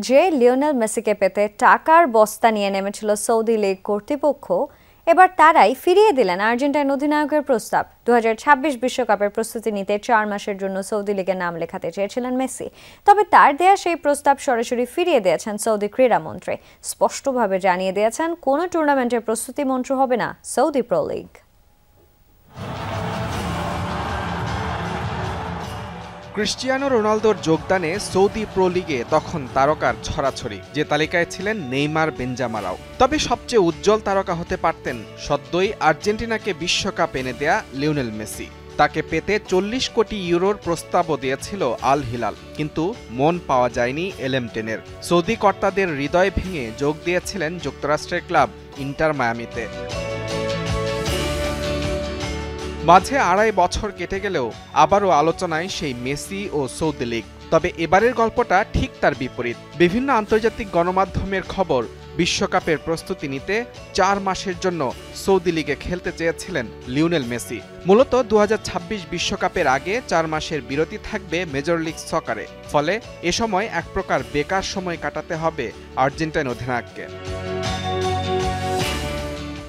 যে লিওনেল মেসিকে পেতে টাকার বস্তা নিয়ে নেমেছিল সৌদি লীগ কর্তৃপক্ষ, এবার তারাই ফিরিয়ে দিলেন আর্জেন্টাইন অধিনায়কের প্রস্তাব। 2026 বিশ্বকাপের প্রস্তুতি নিতে 4 মাসের জন্য সৌদি লীগে নাম লেখাতে চেয়েছিলেন মেসি। তবে তার দেয়া সেই প্রস্তাব সরাসরি ফিরিয়ে দিয়েছেন সৌদি ক্রীড়ামন্ত্রী। স্পষ্টভাবে জানিয়ে দিয়েছেন কোনো টুর্নামেন্টের প্রস্তুতি মঞ্চ হবে না সৌদি প্রো লিগ। ক্রিস্টিয়ানো রোনালদোর যোগদানে সৌদি প্রো লিগে তখন তারকার ছড়াছড়ি, যে তালিকায় ছিলেন নেইমার, বেনজামারাও। তবে সবচেয়ে উজ্জ্বল তারকা হতে পারতেন সদ্যই আর্জেন্টিনাকে বিশ্বকাপ এনে দেয়া লিওনেল মেসি। তাকে পেতে 40 কোটি ইউরোর প্রস্তাবও দিয়েছিল আল হিলাল, কিন্তু মন পাওয়া যায়নি এলএম10-এর। সৌদি কর্তাদের হৃদয় ভেঙে যোগ দিয়েছিলেন যুক্তরাষ্ট্রের ক্লাব ইন্টার মায়ামিতে। মাঝে 2.5 বছর কেটে গেলেও আবারও আলোচনায় সেই মেসি ও সৌদি লীগ। তবে এবারের গল্পটা ঠিক তার বিপরীত। বিভিন্ন আন্তর্জাতিক গণমাধ্যমের খবর, বিশ্বকাপের প্রস্তুতি নিতে 4 মাসের জন্য সৌদি লীগে খেলতে চেয়েছিলেন লিওনেল মেসি। মূলত 2026 বিশ্বকাপের আগে 4 মাসের বিরতি থাকবে মেজর লিগ সকারে। ফলে এ সময় এক প্রকার বেকার সময় কাটাতে হবে আর্জেন্টাইন অধিনায়ককে।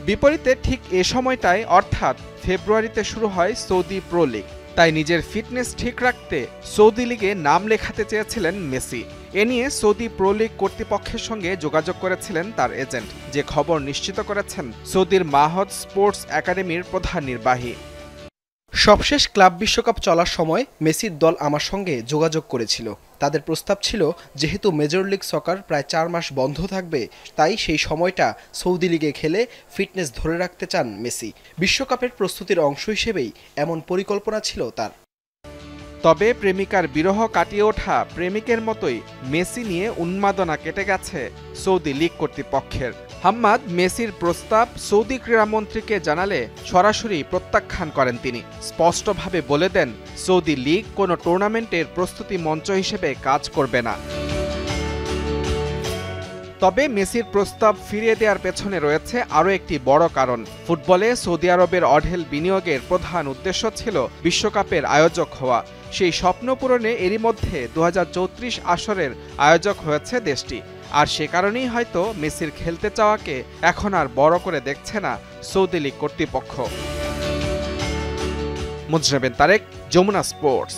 বিপরীতে ঠিক এ সময়টায় অর্থাৎ ফেব্রুয়ারিতে শুরু হয় সৌদি প্রো লিগ। তাই নিজের ফিটনেস ঠিক রাখতে সৌদি লিগে নাম লেখাতে চেয়েছিলেন মেসি। এ নিয়ে সৌদি প্রো লিগ কর্তৃপক্ষের সঙ্গে যোগাযোগ করেছিলেন তার এজেন্ট, যে খবর নিশ্চিত করেছেন সৌদির মাহদ স্পোর্টস একাডেমির প্রধান নির্বাহী। সবশেষ ক্লাব বিশ্বকাপ চলার সময় মেসির দল আমার সঙ্গে যোগাযোগ করেছিল। তাদের প্রস্তাব ছিল, যেহেতু মেজর লিগ সকার প্রায় 4 মাস বন্ধ থাকবে, তাই সেই সময়টা সৌদি লিগে খেলে ফিটনেস ধরে রাখতে চান মেসি। বিশ্বকাপের প্রস্তুতির অংশ হিসেবেই এমন পরিকল্পনা ছিল তার। তবে প্রেমিকার বিরহ কাটিয়ে ওঠা প্রেমিকের মতোই মেসি নিয়ে উন্মাদনা কেটে গেছে সৌদি লীগ কর্তৃপক্ষের। হাম্মাদ মেসির প্রস্তাব সৌদি ক্রীড়ামন্ত্রীকে জানালে সরাসরি প্রত্যাখ্যান করেন তিনি। স্পষ্টভাবে বলে দেন, সৌদি লীগ কোনো টুর্নামেন্টের প্রস্তুতি মঞ্চ হিসেবে কাজ করবে না। তবে মেসির প্রস্তাব ফিরিয়ে দেওয়ার পেছনে রয়েছে আরও একটি বড় কারণ। ফুটবলে সৌদি আরবের অঢেল বিনিয়োগের প্রধান উদ্দেশ্য ছিল বিশ্বকাপের আয়োজক হওয়া। সেই স্বপ্ন পূরণে এরই মধ্যে 2034 আসরের আয়োজক হয়েছে দেশটি। আর সে কারণেই হয়তো মেসির খেলতে চাওয়াকে এখন আর বড় করে দেখছে না সৌদি লীগ কর্তৃপক্ষ। মুজরাবেন তারেক, যমুনা স্পোর্টস।